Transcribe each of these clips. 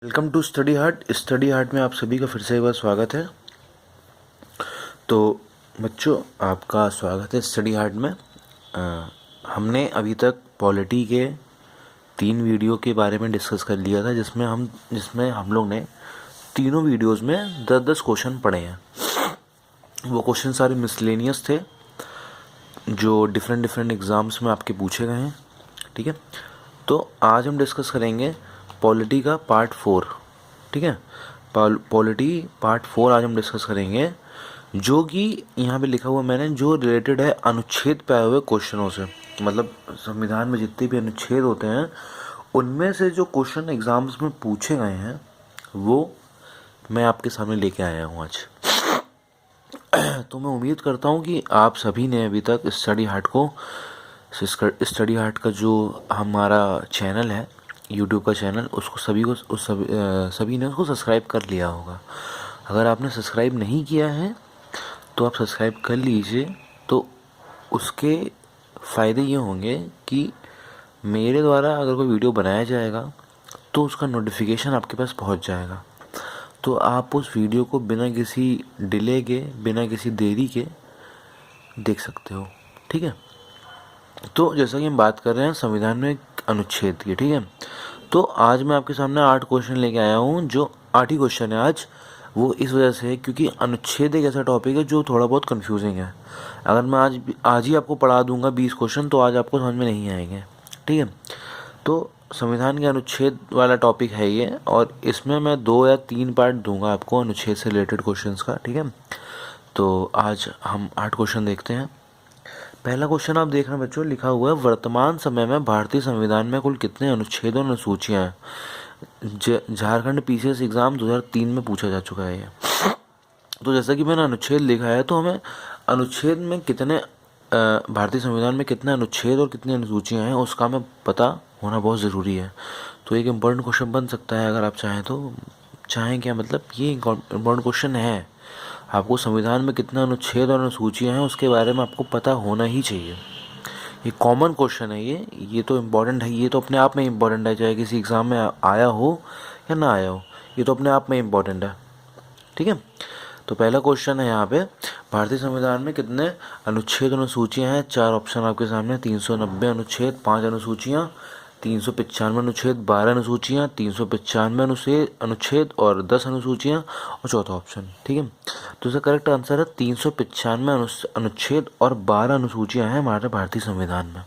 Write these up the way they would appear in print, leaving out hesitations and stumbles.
Welcome to study heart में आप सभी का फिर से एक बार स्वागत है। तो बच्चों, आपका स्वागत है स्टडी हार्ट में। हमने अभी तक पॉलिटी के 3 वीडियो के बारे में डिस्कस कर लिया था, जिसमें हम लोग ने तीनों वीडियोस में 10-10 क्वेश्चन पढ़े हैं। वो क्वेश्चन सारे मिसलेनियस थे जो डिफरेंट एग्ज़ाम्स में आपके पूछे गए हैं। ठीक है, तो आज हम डिस्कस करेंगे पॉलिटी का पार्ट 4। ठीक है, पॉलिटी पार्ट 4 आज हम डिस्कस करेंगे, जो कि यहाँ पे लिखा हुआ मैंने, जो रिलेटेड है अनुच्छेद पे आए हुए क्वेश्चनों से। मतलब संविधान में जितने भी अनुच्छेद होते हैं उनमें से जो क्वेश्चन एग्जाम्स में पूछे गए हैं वो मैं आपके सामने लेके आया हूँ आज। तो मैं उम्मीद करता हूँ कि आप सभी ने अभी तक स्टडी हार्ट का जो हमारा चैनल है, यूट्यूब का चैनल, उसको सभी ने उसको सब्सक्राइब कर लिया होगा। अगर आपने सब्सक्राइब नहीं किया है तो आप सब्सक्राइब कर लीजिए। तो उसके फ़ायदे ये होंगे कि मेरे द्वारा अगर कोई वीडियो बनाया जाएगा तो उसका नोटिफिकेशन आपके पास पहुंच जाएगा, तो आप उस वीडियो को बिना किसी डिले के, बिना किसी देरी के देख सकते हो। ठीक है, तो जैसा कि हम बात कर रहे हैं संविधान में अनुच्छेद की। ठीक है, तो आज मैं आपके सामने 8 क्वेश्चन लेके आया हूँ। जो 8 ही क्वेश्चन है आज, वो इस वजह से है क्योंकि अनुच्छेद एक ऐसा टॉपिक है जो थोड़ा बहुत कंफ्यूजिंग है। अगर मैं आज ही आपको पढ़ा दूंगा 20 क्वेश्चन तो आज आपको समझ में नहीं आएंगे। ठीक है, तो संविधान के अनुच्छेद वाला टॉपिक है ये, और इसमें मैं 2 या 3 पार्ट दूंगा आपको अनुच्छेद से रिलेटेड क्वेश्चंस का। ठीक है, तो आज हम 8 क्वेश्चन देखते हैं। पहला क्वेश्चन आप देख रहे हैं बच्चों, लिखा हुआ है वर्तमान समय में भारतीय संविधान में कुल कितने अनुच्छेद और अनुसूचियां हैं। झारखंड पीसीएस एग्जाम 2003 में पूछा जा चुका है ये। तो जैसा कि मैंने अनुच्छेद लिखा है, तो हमें अनुच्छेद में कितने, भारतीय संविधान में कितने अनुच्छेद और कितनी अनुसूचियां हैं उसका हमें पता होना बहुत ज़रूरी है। तो एक इम्पोर्टेंट क्वेश्चन बन सकता है अगर आप चाहें तो। चाहें क्या मतलब, ये इम्पोर्टेंट क्वेश्चन है। आपको संविधान में कितना अनुच्छेद और अनुसूचियां हैं उसके बारे में आपको पता होना ही चाहिए। ये कॉमन क्वेश्चन है, ये तो इम्पोर्टेंट है। ये तो अपने आप में इम्पोर्टेंट है, चाहे किसी एग्ज़ाम में आया हो या ना आया हो, ये तो अपने आप में इम्पोर्टेंट है। ठीक है, तो पहला क्वेश्चन है यहाँ पे, भारतीय संविधान में कितने अनुच्छेद और अनुसूचियाँ हैं। 4 ऑप्शन आपके सामने, 390 अनुच्छेद, 5 अनुसूचियाँ, 395 अनुच्छेद, 12 अनुसूचियाँ, 395 अनुच्छेद और 10 अनुसूचियाँ, और चौथा ऑप्शन। ठीक है, तो इसका करेक्ट आंसर है 395 अनुच्छेद और 12 अनुसूचियाँ हैं हमारे भारतीय संविधान में।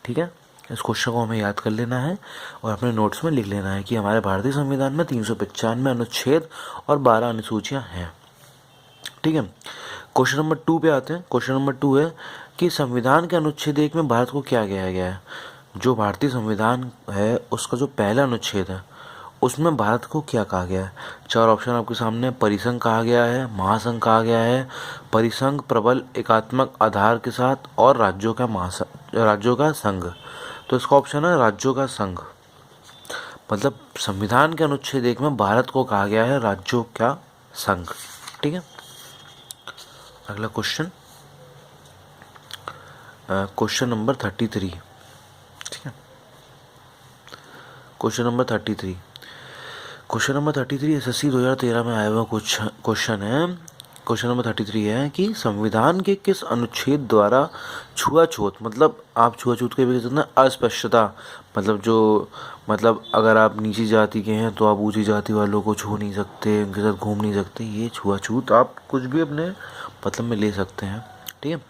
ठीक है, इस क्वेश्चन को हमें याद कर लेना है और अपने नोट्स में लिख लेना है कि हमारे भारतीय संविधान में 395 अनुच्छेद और 12 अनुसूचियाँ हैं। ठीक है, क्वेश्चन नंबर 2 पे आते हैं। क्वेश्चन नंबर 2 है कि संविधान के अनुच्छेद 1 में भारत को क्या कहा गया है। जो भारतीय संविधान है उसका जो पहला अनुच्छेद है उसमें भारत को क्या कहा गया है। 4 ऑप्शन आपके सामने, परिसंघ कहा गया है, महासंघ कहा गया है, परिसंघ प्रबल एकात्मक आधार के साथ, और राज्यों का संघ। तो इसका ऑप्शन है राज्यों का संघ। मतलब संविधान के अनुच्छेद 1 में भारत को कहा गया है राज्यों का संघ। ठीक है, अगला क्वेश्चन, क्वेश्चन नंबर 33। ठीक है, क्वेश्चन नंबर 33 एसएससी 2013 में आया हुआ कुछ क्वेश्चन है। क्वेश्चन नंबर 33 है कि संविधान के किस अनुच्छेद द्वारा छुआछूत, मतलब आप छुआछूत के भी कह सकते हैं अस्पृश्यता, मतलब अगर आप नीची जाति के हैं तो आप ऊंची जाति वालों को छू नहीं सकते, उनके साथ घूम नहीं सकते, ये छुआछूत आप कुछ भी अपने मतलब में ले सकते हैं। ठीक है,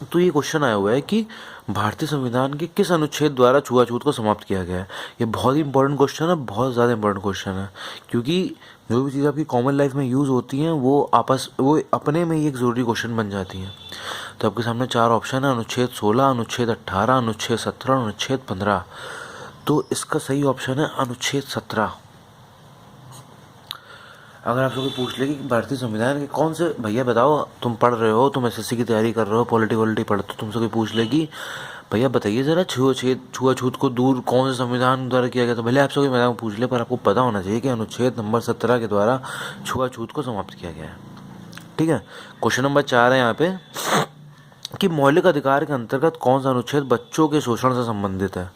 तो ये क्वेश्चन आया हुआ है कि भारतीय संविधान के किस अनुच्छेद द्वारा छुआछूत को समाप्त किया गया है। ये बहुत ही इंपॉर्टेंट क्वेश्चन है, बहुत ज़्यादा इंपॉर्टेंट क्वेश्चन है, क्योंकि जो भी चीज़ आपकी कॉमन लाइफ में यूज़ होती हैं वो अपने में ही एक ज़रूरी क्वेश्चन बन जाती हैं। तो आपके सामने 4 ऑप्शन है, अनुच्छेद 16, अनुच्छेद 18, अनुच्छेद 17 और अनुच्छेद 15। तो इसका सही ऑप्शन है अनुच्छेद 17। अगर आपसे कोई पूछ ले कि भारतीय संविधान के कौन से, भैया बताओ, तुम पढ़ रहे हो, तुम एसएससी की तैयारी कर रहे हो, पॉलिटी पढ़ते हो, तुमसे कोई पूछ ले कि भैया बताइए ज़रा छुआछूत को दूर कौन से संविधान द्वारा किया गया, तो भले आपसे कोई मैदान पूछ ले, पर आपको पता होना चाहिए कि अनुच्छेद नंबर 17 के द्वारा छुआछूत को समाप्त किया गया है। ठीक है, क्वेश्चन नंबर 4 है यहाँ पे कि मौलिक अधिकार के अंतर्गत कौन सा अनुच्छेद बच्चों के शोषण से संबंधित है।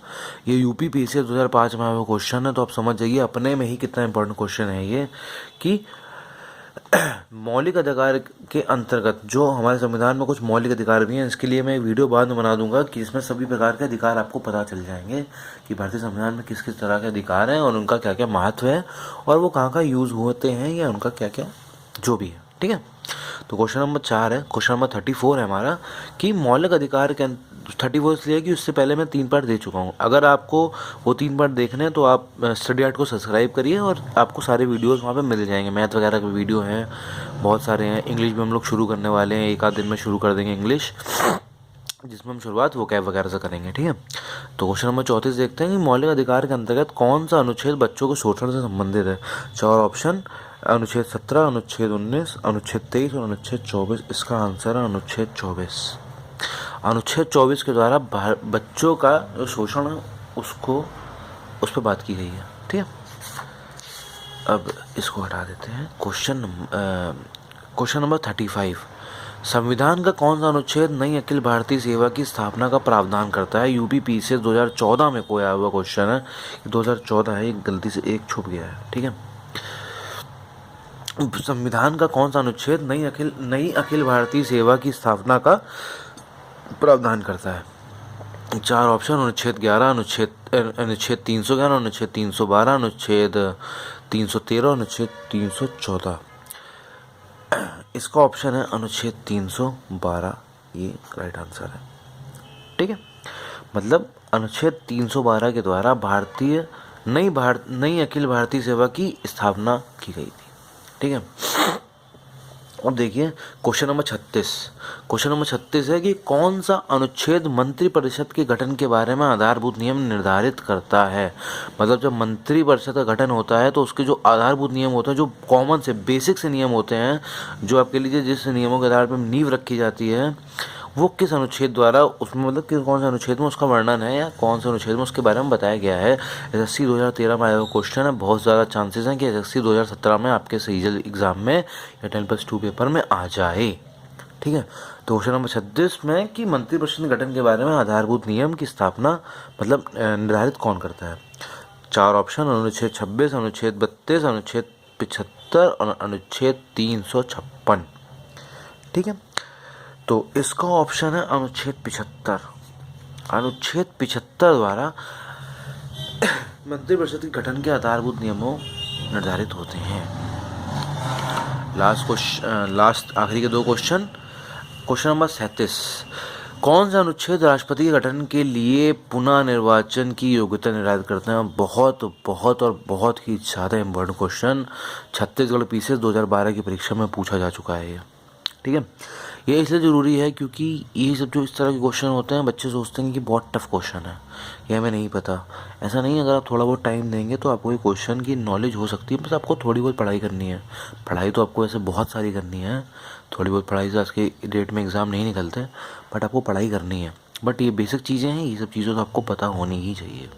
ये यूपी पीसीएस 2005 में आया हुआ क्वेश्चन है, तो आप समझ जाइए अपने में ही कितना इंपॉर्टेंट क्वेश्चन है ये, कि मौलिक अधिकार के अंतर्गत जो हमारे संविधान में कुछ मौलिक अधिकार भी हैं, इसके लिए मैं एक वीडियो बाद में बना दूंगा कि इसमें सभी प्रकार के अधिकार आपको पता चल जाएंगे कि भारतीय संविधान में किस किस तरह के अधिकार हैं और उनका क्या क्या महत्व है और वो कहाँ यूज़ होते हैं या उनका क्या क्या जो भी है। ठीक है, तो क्वेश्चन नंबर 4 है, क्वेश्चन नंबर 34 है हमारा, कि मौलिक अधिकार के 34 इसलिए कि उससे पहले मैं 3 पार्ट दे चुका हूँ। अगर आपको वो 3 पार्ट देखने हैं तो आप स्टडी आर्ट को सब्सक्राइब करिए और आपको सारे वीडियोस वहाँ पे मिल जाएंगे। मैथ वगैरह के वीडियो हैं, बहुत सारे हैं। इंग्लिश भी हम लोग शुरू करने वाले हैं, एक आध दिन में शुरू कर देंगे इंग्लिश, जिसमें हम शुरुआत वो कैब वगैरह से करेंगे। ठीक है, तो क्वेश्चन नंबर 34 देखते हैं कि मौलिक अधिकार के अंतर्गत कौन सा अनुच्छेद बच्चों के शोषण से संबंधित है। 4 ऑप्शन, अनुच्छेद 17, अनुच्छेद 19, अनुच्छेद 23 और अनुच्छेद 24। इसका आंसर है अनुच्छेद 24। अनुच्छेद 24 के द्वारा बच्चों का जो शोषण है उस पर बात की गई है। ठीक है, अब इसको हटा देते हैं। क्वेश्चन नंबर 35, संविधान का कौन सा अनुच्छेद नई अखिल भारतीय सेवा की स्थापना का प्रावधान करता है। यूपी पीसीएस 2014 में कोई आया हुआ क्वेश्चन है, 2014 है, गलती से एक छुप गया है। ठीक है, संविधान का कौन सा अनुच्छेद नई अखिल भारतीय सेवा की स्थापना का प्रावधान करता है। 4 ऑप्शन, अनुच्छेद 11, अनुच्छेद 311, अनुच्छेद 312, अनुच्छेद 313, अनुच्छेद 314। इसका ऑप्शन है अनुच्छेद 312, ये राइट आंसर है। ठीक है, मतलब अनुच्छेद 312 के द्वारा नई अखिल भारतीय सेवा की स्थापना की गई थी। ठीक है, अब देखिए क्वेश्चन नंबर 36। क्वेश्चन नंबर 36 है कि कौन सा अनुच्छेद मंत्रिपरिषद के गठन के बारे में आधारभूत नियम निर्धारित करता है। मतलब जब मंत्रिपरिषद का गठन होता है तो उसके जो आधारभूत नियम होते हैं, जो कॉमन से बेसिक से नियम होते हैं, जो आपके लिए जिस नियमों के आधार पर नींव रखी जाती है, वो किस अनुच्छेद द्वारा उसमें, मतलब कि कौन सा अनुच्छेद में उसका वर्णन है या कौन से अनुच्छेद में उसके बारे में बताया गया है। एसएससी 2013 में आया हुआ क्वेश्चन है, बहुत ज़्यादा चांसेस हैं कि एसएससी 2017 में आपके सीजीएल एग्ज़ाम में या 10+2 पेपर में आ जाए। ठीक है, तो क्वेश्चन नंबर 36 में कि मंत्रिपरिषद गठन के बारे में आधारभूत नियम की स्थापना मतलब निर्धारित कौन करता है। 4 ऑप्शन, अनुच्छेद 26, अनुच्छेद 32, अनुच्छेद 75 और अनुच्छेद 356। ठीक है, तो इसका ऑप्शन है अनुच्छेद 75। अनुच्छेद 75 द्वारा मंत्रिपरिषद के गठन के आधारभूत नियमों निर्धारित होते हैं। लास्ट आखिरी के 2 क्वेश्चन। क्वेश्चन नंबर 37, कौन सा अनुच्छेद राष्ट्रपति के गठन के लिए पुनः निर्वाचन की योग्यता निर्धारित करते हैं। बहुत बहुत और बहुत ही ज़्यादा इम्पोर्टेंट क्वेश्चन, छत्तीसगढ़ पीसीएस 2012 की परीक्षा में पूछा जा चुका है ये। ठीक है, ये इसलिए ज़रूरी है क्योंकि ये सब जो इस तरह के क्वेश्चन होते हैं, बच्चे सोचते हैं कि बहुत टफ क्वेश्चन है, ये हमें नहीं पता। ऐसा नहीं है, अगर आप थोड़ा बहुत टाइम देंगे तो आपको ये क्वेश्चन की नॉलेज हो सकती है। बस आपको थोड़ी बहुत पढ़ाई करनी है। पढ़ाई तो आपको ऐसे बहुत सारी करनी है, थोड़ी बहुत पढ़ाई से आज के डेट में एग्ज़ाम नहीं निकलते, बट आपको पढ़ाई करनी है। बट ये बेसिक चीज़ें हैं, ये सब चीज़ें तो आपको पता होनी ही चाहिए।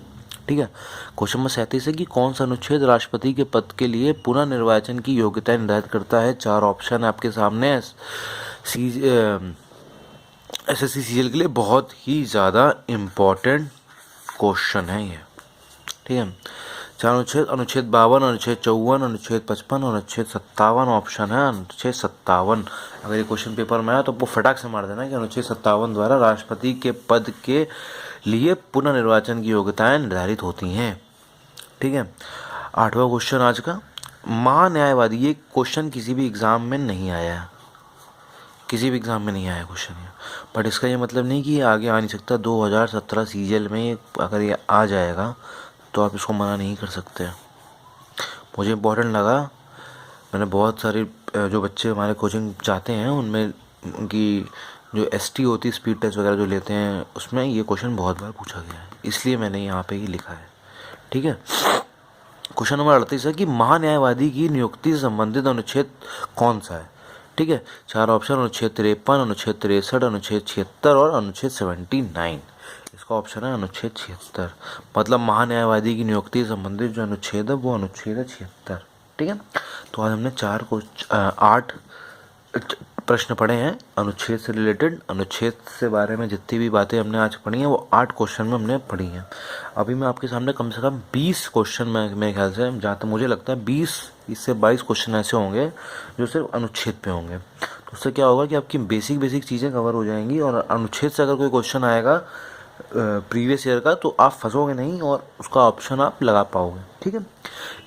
ठीक है, क्वेश्चन नंबर 37 है कि कौन सा अनुच्छेद राष्ट्रपति के पद के लिए पुनः निर्वाचन की योग्यता निर्धारित करता है। 4 ऑप्शन आपके सामने है। एसएससी सीजीएल के लिए बहुत ही ज़्यादा इम्पॉर्टेंट क्वेश्चन है ये। ठीक है, 4 अनुच्छेद, अनुच्छेद 52, अनुच्छेद 54, अनुच्छेद 55 और अनुच्छेद 57 ऑप्शन है। अनुच्छेद 57, अगर ये क्वेश्चन पेपर में आया तो आपको फटाक से मार देना कि अनुच्छेद 57 द्वारा राष्ट्रपति के पद के लिए पुनः निर्वाचन की योग्यताएं निर्धारित होती हैं। ठीक है, 8वां क्वेश्चन आज का, महान्यायवादी। ये क्वेश्चन किसी भी एग्ज़ाम में नहीं आया, किसी भी एग्ज़ाम में नहीं आया क्वेश्चन ये, बट इसका ये मतलब नहीं कि ये आगे आ नहीं सकता। 2017 सीजीएल में अगर ये आ जाएगा तो आप इसको मना नहीं कर सकते। मुझे इम्पोर्टेंट लगा, मैंने बहुत सारे जो बच्चे हमारे कोचिंग जाते हैं उनमें उनकी जो एसटी होती है, स्पीड टेस्ट वगैरह जो लेते हैं, उसमें ये क्वेश्चन बहुत बार पूछा गया है, इसलिए मैंने यहाँ पे ही लिखा है। ठीक है, क्वेश्चन नंबर 38 है कि महान्यायवादी की नियुक्ति से संबंधित अनुच्छेद कौन सा है। ठीक है, 4 ऑप्शन, अनुच्छेद 53, अनुच्छेद 63, अनुच्छेद 76 और अनुच्छेद 79। इसका ऑप्शन है अनुच्छेद 76। मतलब महान्यायवादी की नियुक्ति से संबंधित जो अनुच्छेद है वो अनुच्छेद है 76। ठीक है, तो आज हमने 8 प्रश्न पढ़े हैं अनुच्छेद से रिलेटेड। अनुच्छेद से बारे में जितनी भी बातें हमने आज पढ़ी हैं वो 8 क्वेश्चन में हमने पढ़ी हैं। अभी मैं आपके सामने कम से कम 20 क्वेश्चन में मेरे ख्याल से, जहाँ तक मुझे लगता है 20 से 22 क्वेश्चन ऐसे होंगे जो सिर्फ अनुच्छेद पे होंगे। तो उससे क्या होगा कि आपकी बेसिक चीज़ें कवर हो जाएंगी, और अनुच्छेद से अगर कोई क्वेश्चन आएगा प्रीवियस ईयर का तो आप फंसोगे नहीं और उसका ऑप्शन आप लगा पाओगे। ठीक है,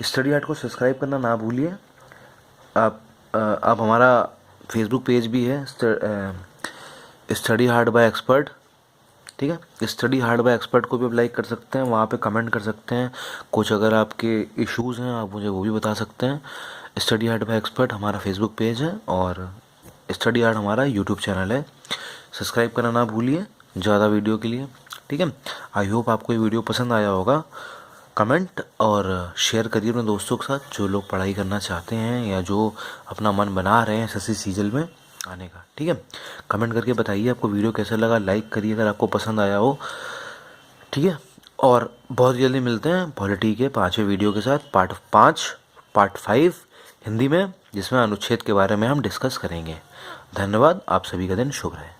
स्टडी हार्ट को सब्सक्राइब करना ना भूलिए। आप हमारा फेसबुक पेज भी है स्टडी हार्ट बाय एक्सपर्ट। ठीक है, स्टडी हार्ट बाय एक्सपर्ट को भी आप लाइक कर सकते हैं, वहाँ पे कमेंट कर सकते हैं। कुछ अगर आपके इश्यूज़ हैं आप मुझे वो भी बता सकते हैं। स्टडी हार्ट बाय एक्सपर्ट हमारा फेसबुक पेज है और स्टडी हार्ट हमारा यूट्यूब चैनल है। सब्सक्राइब करना ना भूलिए ज़्यादा वीडियो के लिए। ठीक है, आई होप आपको ये वीडियो पसंद आया होगा। कमेंट और शेयर करिए अपने दोस्तों के साथ जो लोग पढ़ाई करना चाहते हैं या जो अपना मन बना रहे हैं एसएससी सीजल में आने का। ठीक है, कमेंट करके बताइए आपको वीडियो कैसा लगा, लाइक करिए अगर आपको पसंद आया हो। ठीक है, और बहुत जल्दी मिलते हैं पॉलिटी के 5वें वीडियो के साथ, पार्ट 5 हिंदी में, जिसमें अनुच्छेद के बारे में हम डिस्कस करेंगे। धन्यवाद, आप सभी का दिन शुभ रहे।